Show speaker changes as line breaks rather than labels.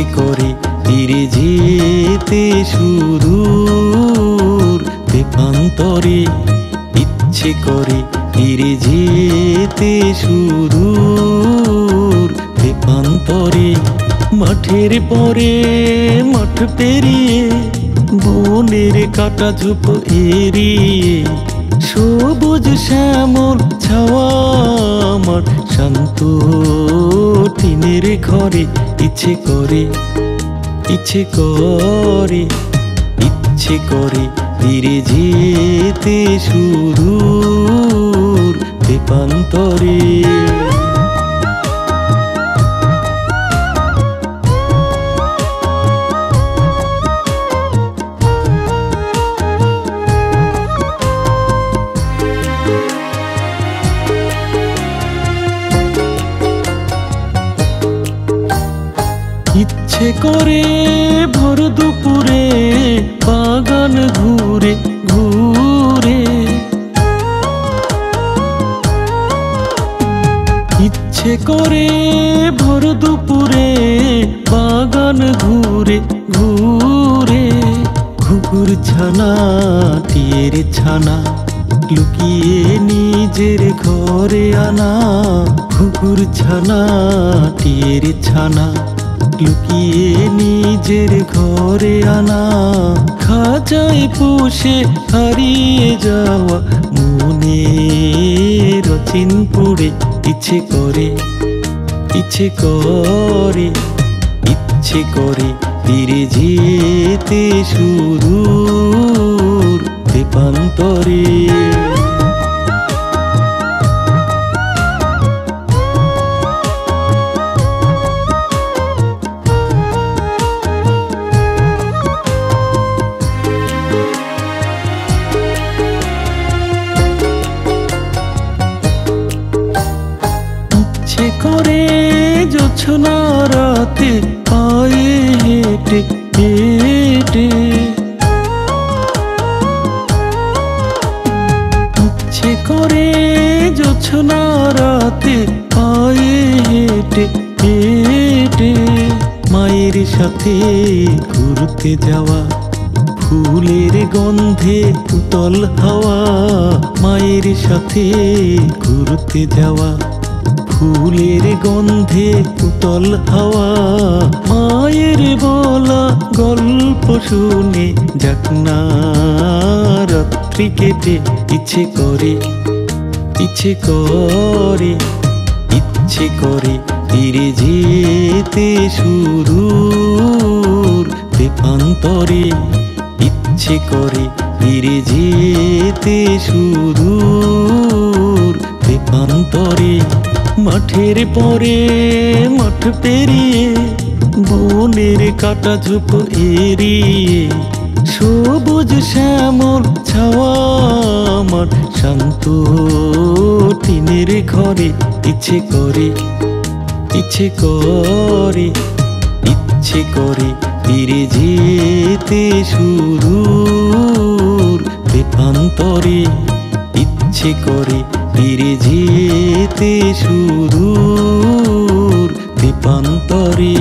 ইচ্ছে করে ফিরে যেতে সুদূর দেবান্তরে, ইচ্ছে করে ফিরে যেতে সুদূর দেবান্তরে। মাঠের পরে মাঠ পেরিয়ে, বনের কাটা ঝোপ এড়িয়ে, সবুজ শ্যামল ছাওয়া আমার শান্ত টিনের ঘরে। ইচ্ছে করে, ইচ্ছে করে, ইচ্ছে করে ফিরে যেতে সুদূর দেবান্তরে। ইচ্ছে করে ভোর দুপুরে বাগান ঘুরে ঘুরে, ইচ্ছে করে ভোর দুপুরে বাগান ঘুরে ঘুরে। ঘুঘুর ছানা টিয়ের ছানা লুকিয়ে নিজের ঘরে আনা, ঘুঘুর ছানা টিয়ের ছানা লুকিয়ে নিজের ঘরে আনা। খাঁচায় পুষে হারিয়ে যাওয়া মনের চিন পড়ে। ইচ্ছে করে, ইচ্ছে করে, ইচ্ছে করে ফিরে যেতে সুদূর দেবান্তরে। ইচ্ছে করে জোছনা রাতে পায়ে হেঁটে হেঁটে, ইচ্ছে করে জোছনা রাতে পায়ে হেঁটে হেঁটে। মায়ের সাথে ঘুরতে যাওয়া, ফুলের গন্ধে উতল হাওয়া। মায়ের সাথে ঘুরতে যাওয়া, ফুলের গন্ধে উতল হাওয়া। মায়ের বলা গল্প শুনে যাক না রাত্রি কেটে। ইচ্ছে করে, ইচ্ছে করে, ইচ্ছে করে ফিরে যেতে সুদূর দেবান্তরে। ইচ্ছে করে ফিরে যেতে সুদূর দেবান্তরে। মাঠের পরে মাঠ পেরিয়ে, বনের কাটা ঝোপ এড়িয়ে, সবুজ শ্যামল ছাওয়া আমার শান্ত টিনের ঘরে। ইচ্ছে করে, ইচ্ছে করে, ইচ্ছে করে ফিরে যেতে সুদূর দেবান্তরে। ইচ্ছে করে ফিরে যেতে সুদূর দেবান্তরে।